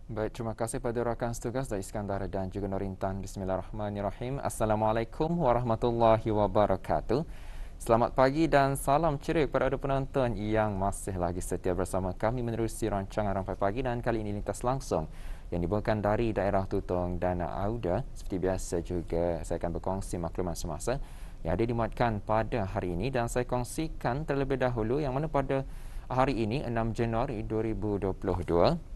Baik, terima kasih pada rakan setugas dari Iskandar dan juga Norintan. Bismillahirrahmanirrahim. Assalamualaikum warahmatullahi wabarakatuh. Selamat pagi dan salam ceria kepada penonton yang masih lagi setia bersama kami menerusi rancangan Rampai Pagi, dan kali ini lintas langsung yang dibawakan dari daerah Tutong dan Auda. Seperti biasa juga saya akan berkongsi maklumat semasa yang ada dimuatkan pada hari ini, dan saya kongsikan terlebih dahulu yang mana pada hari ini 6 Januari 2022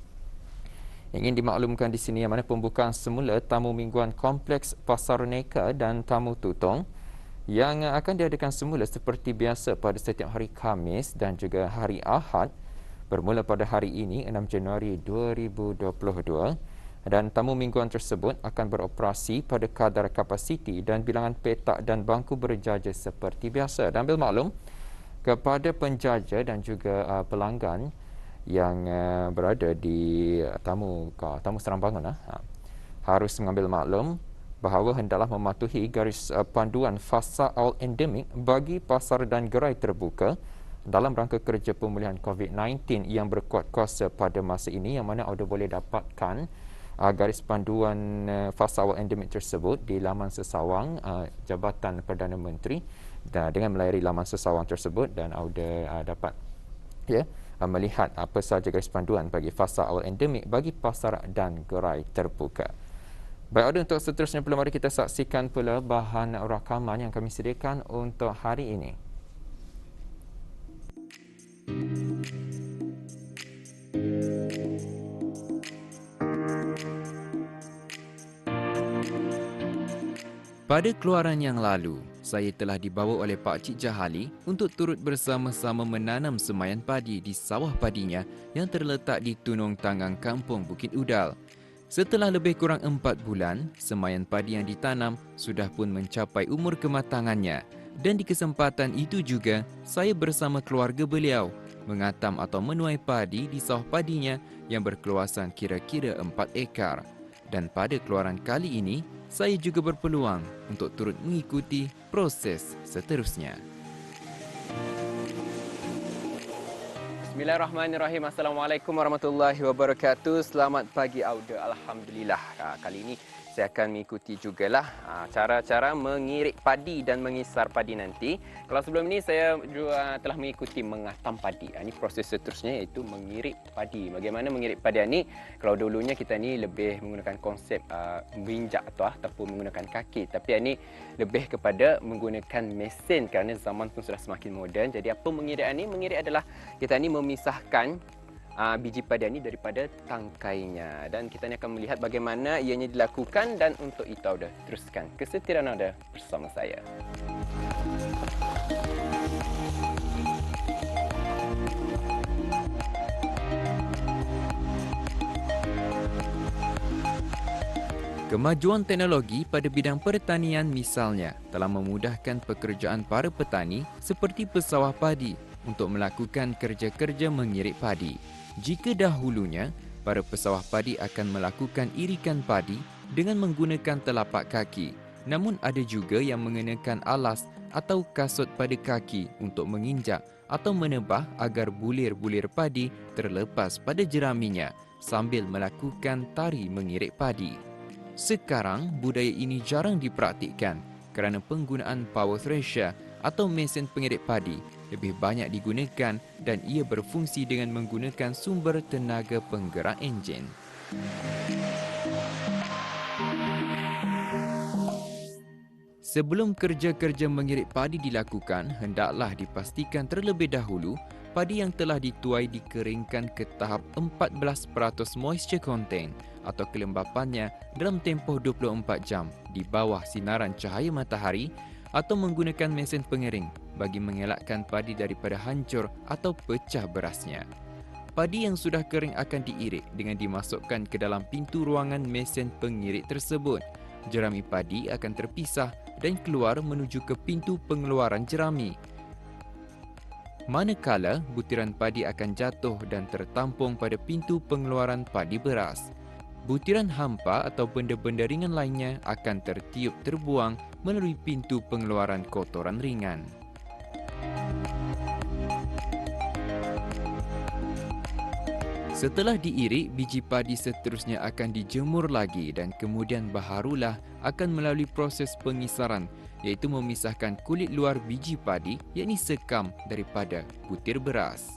ingin dimaklumkan di sini yang mana pembukaan semula tamu mingguan Kompleks Pasar Neka dan Tamu Tutong yang akan diadakan semula seperti biasa pada setiap hari Khamis dan juga hari Ahad bermula pada hari ini 6 Januari 2022, dan tamu mingguan tersebut akan beroperasi pada kadar kapasiti dan bilangan petak dan bangku berjaja seperti biasa. Dan ambil maklum kepada penjaja dan juga pelanggan yang berada di tamu serambangan harus mengambil maklum bahawa hendaklah mematuhi garis panduan fasa awal endemik bagi pasar dan gerai terbuka dalam rangka kerja pemulihan COVID-19 yang berkuat kuasa pada masa ini, yang mana anda boleh dapatkan garis panduan fasa awal endemik tersebut di laman sesawang Jabatan Perdana Menteri, dan dengan melayari laman sesawang tersebut dan anda dapat melihat apa sahaja garis panduan bagi fasa awal endemik bagi pasar dan gerai terbuka. Baik, untuk seterusnya pula mari kita saksikan pula bahan rakaman yang kami sediakan untuk hari ini. Pada keluaran yang lalu, saya telah dibawa oleh Pak Cik Jahali untuk turut bersama-sama menanam semayan padi di sawah padinya yang terletak di Tunung Tanggang Kampung Bukit Udal. Setelah lebih kurang 4 bulan, semayan padi yang ditanam sudah pun mencapai umur kematangannya. Dan di kesempatan itu juga, saya bersama keluarga beliau mengatam atau menuai padi di sawah padinya yang berkeluasan kira-kira 4 ekar. Dan pada keluaran kali ini, saya juga berpeluang untuk turut mengikuti proses seterusnya. Bismillahirrahmanirrahim. Assalamualaikum warahmatullahi wabarakatuh. Selamat pagi Auda. Alhamdulillah. Kali ini saya akan mengikuti jugalah cara-cara mengirik padi dan mengisar padi nanti. Kalau sebelum ini saya juga telah mengikuti mengatam padi. Ini proses seterusnya iaitu mengirik padi. Bagaimana mengirik padi ini? Kalau dulunya kita ni lebih menggunakan konsep menginjak ataupun menggunakan kaki. Tapi ini lebih kepada menggunakan mesin kerana zaman pun sudah semakin moden. Jadi apa mengirik ini? Mengirik adalah kita ni memisahkan biji padi ini daripada tangkainya, dan kita ni akan melihat bagaimana ianya dilakukan, dan untuk itu anda teruskan kesetiaan anda bersama saya. Kemajuan teknologi pada bidang pertanian misalnya telah memudahkan pekerjaan para petani seperti pesawah padi untuk melakukan kerja-kerja mengirik padi. Jika dahulunya, para pesawah padi akan melakukan irikan padi dengan menggunakan telapak kaki. Namun ada juga yang mengenakan alas atau kasut pada kaki untuk menginjak atau menebah agar bulir-bulir padi terlepas pada jeraminya sambil melakukan tari mengirik padi. Sekarang, budaya ini jarang dipraktikkan kerana penggunaan power thresher atau mesin pengirik padi lebih banyak digunakan dan ia berfungsi dengan menggunakan sumber tenaga penggerak enjin. Sebelum kerja-kerja mengirik padi dilakukan, hendaklah dipastikan terlebih dahulu padi yang telah dituai dikeringkan ke tahap 14% moisture content atau kelembapannya dalam tempoh 24 jam di bawah sinaran cahaya matahari atau menggunakan mesin pengering bagi mengelakkan padi daripada hancur atau pecah berasnya. Padi yang sudah kering akan diirik dengan dimasukkan ke dalam pintu ruangan mesin pengirik tersebut. Jerami padi akan terpisah dan keluar menuju ke pintu pengeluaran jerami. Manakala butiran padi akan jatuh dan tertampung pada pintu pengeluaran padi beras. Butiran hampa atau benda-benda ringan lainnya akan tertiup terbuang melalui pintu pengeluaran kotoran ringan. Setelah diirik, biji padi seterusnya akan dijemur lagi dan kemudian baharulah akan melalui proses pengisaran, iaitu memisahkan kulit luar biji padi, yakni sekam daripada butir beras.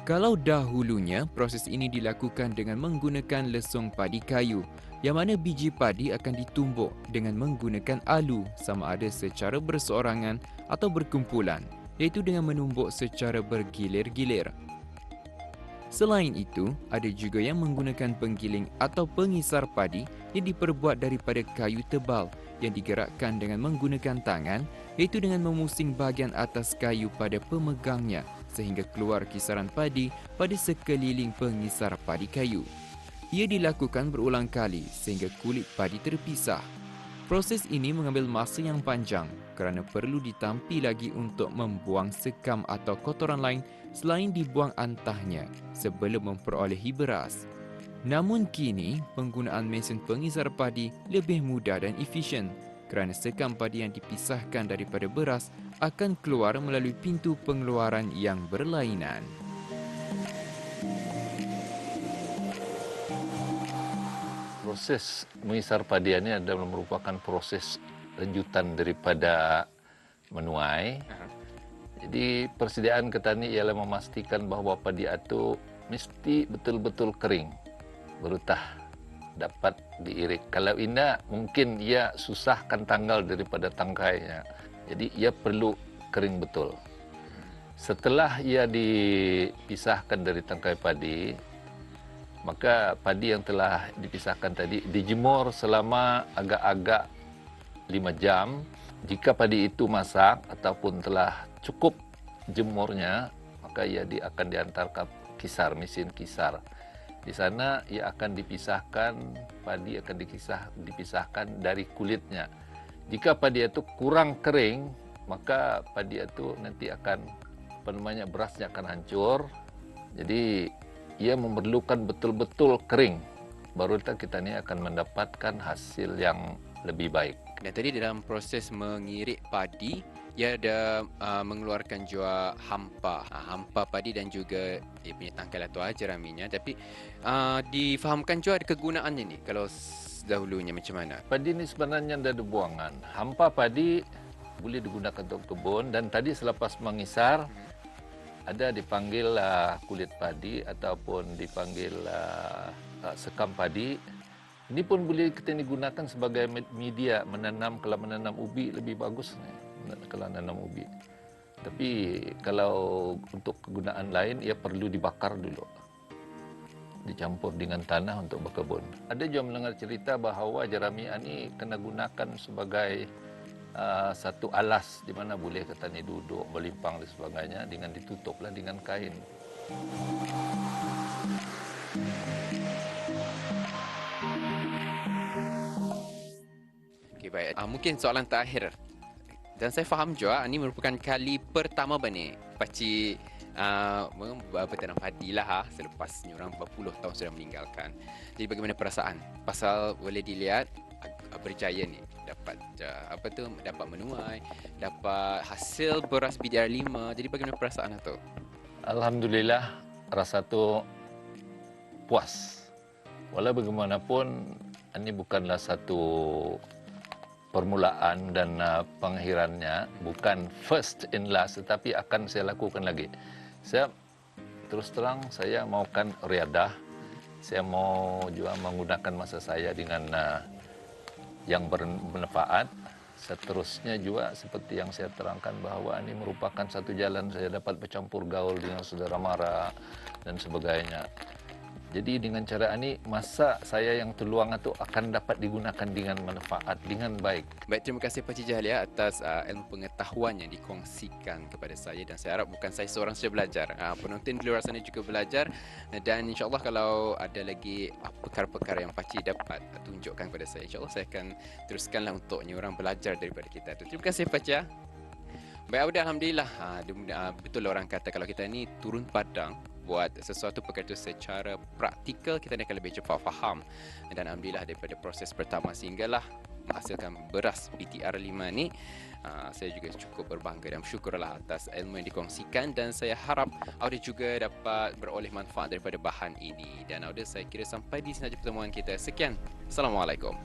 Kalau dahulunya, proses ini dilakukan dengan menggunakan lesung padi kayu, yang mana biji padi akan ditumbuk dengan menggunakan alu sama ada secara berseorangan atau berkumpulan, iaitu dengan menumbuk secara bergilir-gilir. Selain itu, ada juga yang menggunakan penggiling atau pengisar padi yang diperbuat daripada kayu tebal yang digerakkan dengan menggunakan tangan, iaitu dengan memusing bahagian atas kayu pada pemegangnya sehingga keluar kisaran padi pada sekeliling pengisar padi kayu. Ia dilakukan berulang kali sehingga kulit padi terpisah. Proses ini mengambil masa yang panjang kerana perlu ditampi lagi untuk membuang sekam atau kotoran lain selain dibuang antahnya sebelum memperolehi beras. Namun kini, penggunaan mesin pengisar padi lebih mudah dan efisien kerana sekam padi yang dipisahkan daripada beras akan keluar melalui pintu pengeluaran yang berlainan. Proses mengisar padi ini adalah merupakan proses lanjutan daripada menuai. Jadi persediaan petani ialah memastikan bahawa padi itu mesti betul-betul kering, berutah dapat diirik. Kalau tidak, mungkin ia susahkan tanggal daripada tangkainya. Jadi ia perlu kering betul. Setelah ia dipisahkan dari tangkai padi, maka padi yang telah dipisahkan tadi dijemur selama agak-agak 5 jam. Jika padi itu masak ataupun telah cukup jemurnya, maka ia akan diantar ke kisar, mesin kisar. Di sana ia akan dipisahkan, padi akan dipisahkan dari kulitnya. Jika padi itu kurang kering, maka padi itu nanti akan, berasnya akan hancur. Jadi ia memerlukan betul-betul kering, baru kita ni akan mendapatkan hasil yang lebih baik. Dan tadi dalam proses mengirik padi, ia ada mengeluarkan juga hampa. Hampa padi dan juga dia punya tangkai atau jeraminya. Tapi difahamkan juga ada kegunaannya ni kalau dahulunya macam mana? Padi ini sebenarnya ada buangan. Hampa padi boleh digunakan untuk kebun, dan tadi selepas mengisar, ada dipanggil kulit padi ataupun dipanggil sekam padi. Ini pun boleh kita gunakan sebagai media menanam. Kalau menanam ubi lebih bagus kalau menanam ubi. Tapi kalau untuk kegunaan lain, ia perlu dibakar dulu, dicampur dengan tanah untuk berkebun. Ada juga mendengar cerita bahawa jerami ini kena gunakan sebagai satu alas di mana boleh petani duduk, berlimpang dan sebagainya, dengan ditutuplah dengan kain. Okey, baik. Mungkin soalan terakhir. Dan saya faham juga ini merupakan kali pertama bani Pakcik bertanam padi lah selepas orang berpuluh tahun sudah meninggalkan. Jadi bagaimana perasaan? Pasal boleh dilihat berjaya ni dapat dapat menuai, dapat hasil beras BDR5. Jadi bagaimana perasaan tu? Alhamdulillah, rasa tu puas. Walau bagaimanapun, ini bukanlah satu permulaan dan pengakhirannya, bukan first and last, tetapi akan saya lakukan lagi. Saya terus terang, saya maukan riadah. Saya mau juga menggunakan masa saya dengan yang bermanfaat. Seterusnya juga seperti yang saya terangkan bahawa ini merupakan satu jalan saya dapat bercampur gaul dengan saudara mara dan sebagainya. Jadi dengan cara ini, masa saya yang terluang itu akan dapat digunakan dengan manfaat, dengan baik. Baik, terima kasih Pakcik Jahalia atas ilmu pengetahuan yang dikongsikan kepada saya. Dan saya harap bukan saya seorang saja belajar. Penonton di luar sana juga belajar. Dan insyaAllah kalau ada lagi perkara-perkara yang Pakcik dapat tunjukkan kepada saya, insyaAllah saya akan teruskanlah untuknya orang belajar daripada kita. Terima kasih Pakcik. Baik, Alhamdulillah. Betul orang kata kalau kita ni turun padang buat sesuatu perkara itu secara praktikal, kita akan lebih cepat faham. Dan Alhamdulillah daripada proses pertama sehinggalah menghasilkan beras PTR5 ni. Saya juga cukup berbangga dan bersyukurlah atas ilmu yang dikongsikan, dan saya harap Auda juga dapat beroleh manfaat daripada bahan ini. Dan Auda, saya kira sampai di sini saja pertemuan kita. Sekian. Assalamualaikum.